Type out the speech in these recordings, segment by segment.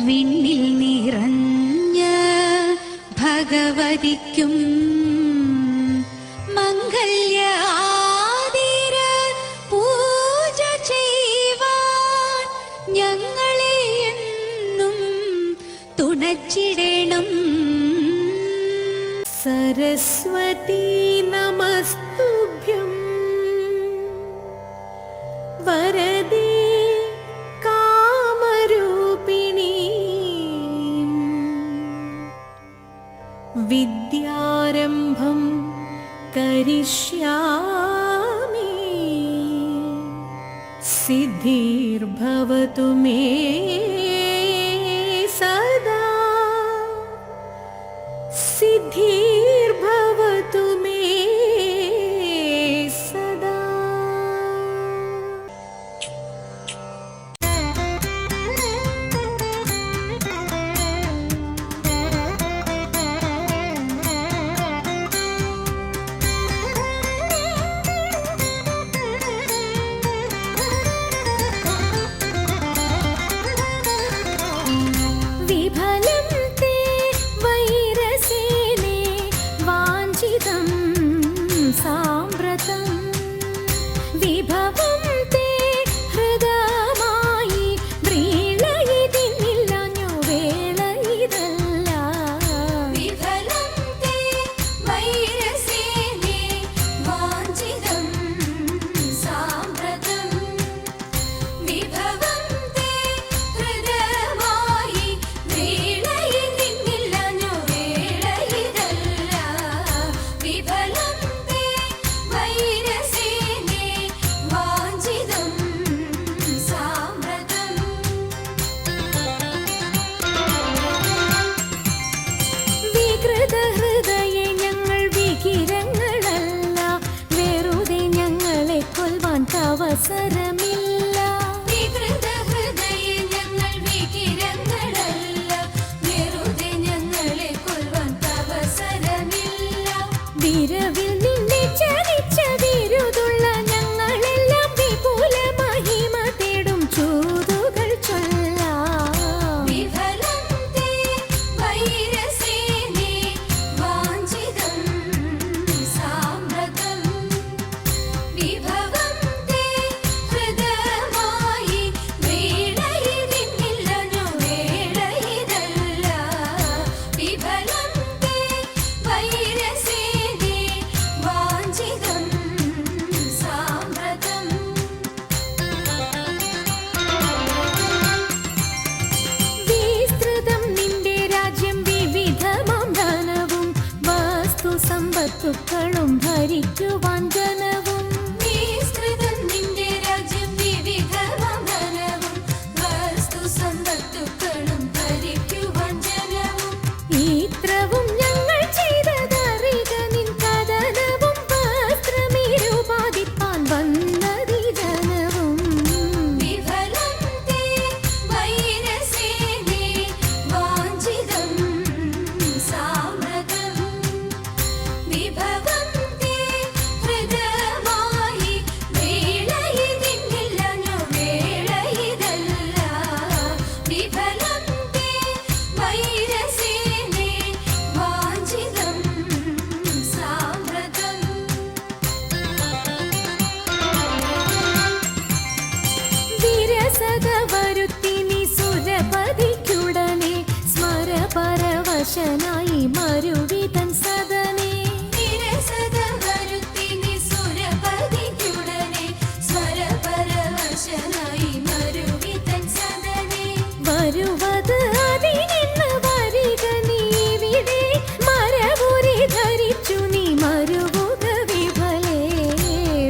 വിണ്ണിൽ നിറഞ്ഞ ഭഗവതിക്കും മംഗല്യ ആതിര പൂജ ചെയ്യുവാൻ ഞങ്ങളെ എന്നും തുണച്ചിടണം. സരസ്വതി നമസ്തുഭ്യം വരദേ കാമരൂപിണി വിദ്യാരംഭം കരിഷ്യാമി സിദ്ധിർഭവതു മേ സദാ സിദ്ധിർഭവതു മേ സദാ. വിഫലം തേ വൈരസേനേ വാഞ്ചിതം സാമ്പ്രതം വിഭവം തേ ഹൃദയമായി വ്രീളയിതിന്നില്ലഞ്ഞു വേള ഇതല്ല. വിഫലം തേ വൈരസേനേ വാഞ്ചിതം സാമ്പ്രതം വിഭവം തേ ഹൃദയമായി വീണയിതിന്നില്ലഞ്ഞു വേള ഇതല്ല. വിഫലം തേ വൈരസേനേ വാഞ്ചിതം സാമ്പ്രതം. വികൃത ഹൃദയെ ഞങ്ങൾ വികിരങ്ങളല്ല, വെറുതെ ഞങ്ങളെ കൊൽവാൻ അവസരമില്ല. വികൃത ഹൃദയെ ഞങ്ങൾ വികിരങ്ങളല്ല, വെറുതെ ഞങ്ങളെ കൊല്ലുവാൻ അവസരമില്ല. വിരവിൽ നിന്നെ ചരിച്ച വിരുതുള്ള ഞങ്ങളെല്ലാം വിപുല മഹിമ തേടും ചൂതുകൾ ചൊല്ലാം. വിഫലം തേ വൈരസേനേ വാഞ്ചിതം സാമ്പ്രതം വിഭവം തേ ഹൃദയമായി വീണയിതിന്നില്ലഞ്ഞു വേള ഇതല്ല. വിഫലം തേ വൈരസേനേ വാഞ്ചിതം സാമ്പ്രതം. വിസ്തൃതം നിന്റെ രാജ്യം വിവിധമാം ധനവും വസ്തു സമ്പത്തുക്കളും ഭരിക്കുവാൻ ജനവും. വിസ്തൃതം നിന്റെ രാജ്യം വിവിധമാം ധനവും വസ്തു സമ്പത്തുക്കളും ഭരിക്കുവാൻ ജനവും. ഇത്രവും ഞങ്ങൾ ചെയ്തതറിക നിൻ കഥനവും വസ്ത്രമിരുപാതിപ്പാൻ വന്നതി ജനവും. വിഫലം തേ വൈരസേനേ വാഞ്ചിതം സാമ്പ്രതം വിഭവം തേ ഹൃദയമായി വീണയിതിന്നില്ലഞ്ഞു വേള ഇതല്ല. വിഫലം തേ വൈരസേനേ വാഞ്ചിതം സാമ്പ്രതം. വിരസത വരുത്തി നീ സുരപതിക്കുടനെ സ്മരപരവശനായി മരുവിതൻ സദനേ. വിരസത വരുത്തി നീ സുരപതിക്കുടനെ സ്വരപരവശനായി മരുവിതൻ സദനേ. വരുവത് അതിനിന്ന് വരിക നീവിടെ മരവുരി ധരിച്ചു നീ മരുവുക വിഫലേ.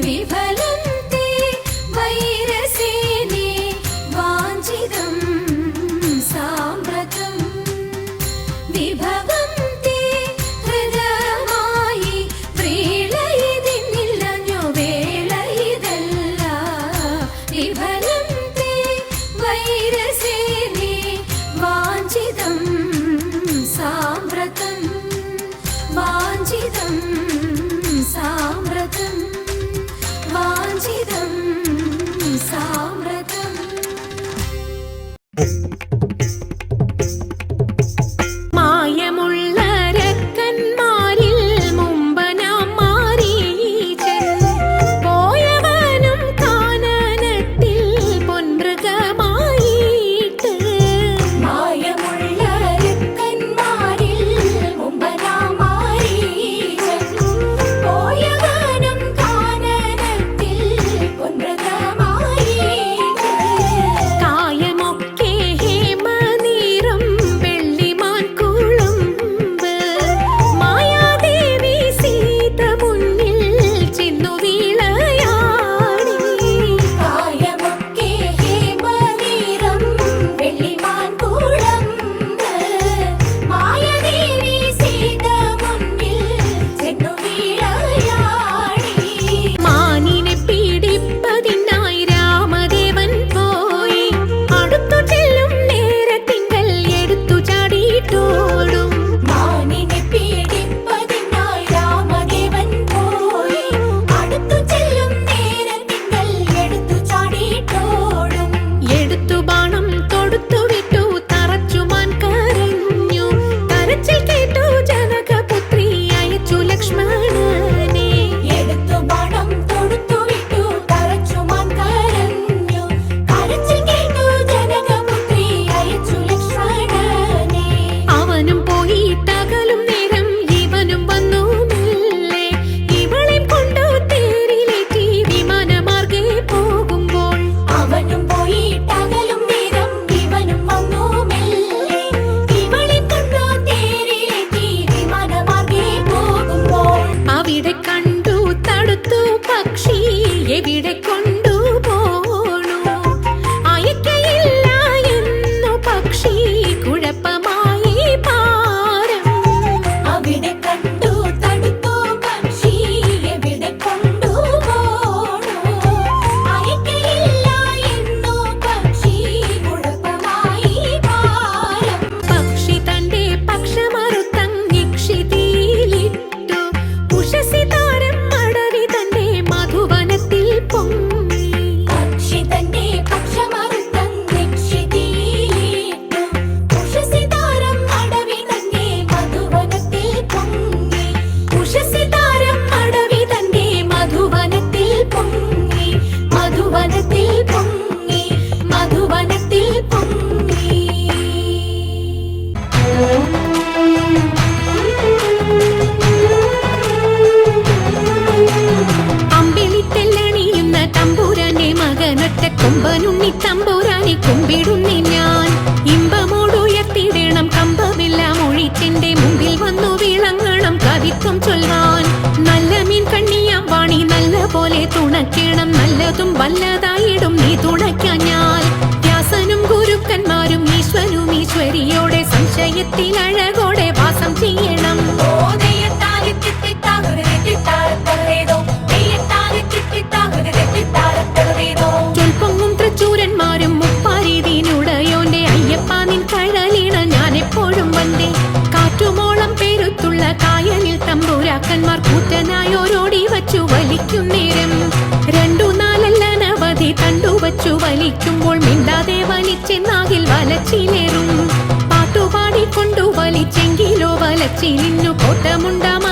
വിഫലം തേ വൈരസേനേ വാഞ്ചിതം സാമ്പ്രതം വിഭവം തേ ഹൃദയമായി വ്രീളയിതിന്നില്ലഞ്ഞു വേള ഇതല്ല. വിഫലം തേ വൈരസേനേ വാഞ്ചിതം സാമ്പ്രതം വാഞ്ചിതം സാമ്പ്രതം വാഞ്ചിതം സാമ്പ്രതം. തമ്പുരാനെ കുമ്പിടുന്നി ഞാൻ ഇമ്പമോടുയർത്തിയിടണം കമ്പമില്ല മൊഴിച്ചെന്റെ മുമ്പിൽ വന്നു വിളങ്ങണം കവിത്വം ചൊൽവാൻ നല്ല മീൻ കണ്ണിയാം വാണി നല്ല പോലെ തുണയ്ക്കണം നല്ലതും വല്ലതായിടും നീ തുണയ്ക്കാൻ ഞാൻ വ്യാസനും ഗുരുക്കന്മാരും ഈശ്വരും ഈശ്വരിയോടെ സംശയത്തിൽ അഴകോടെ വാസം ചെയ്യണം ചൊൽപ്പൊങ്ങും തൃച്ചൂരന്മാരും മുപ്പാരീതിനുടയോന്റെ അയ്യപ്പ നിൻ കഴലിണ ഞാൻ എപ്പോഴും വന്നേ കാറ്റുമോളം പേരുത്തുള്ള കായലിൽ തമ്പുരാക്കന്മാർ കൂറ്റനായോരോടി വച്ചു വലിക്കും നേരം 2-4 അനവധി തണ്ടുവച്ചു വലിക്കുമ്പോൾ മിണ്ടാതെ വലിച്ചെന്നാകിൽ വലച്ചിലേറും പാട്ടുപാടിക്കൊണ്ടു വലിച്ചെങ്കിലോ വലച്ചിലിന്നു കോട്ടമുണ്ടാമ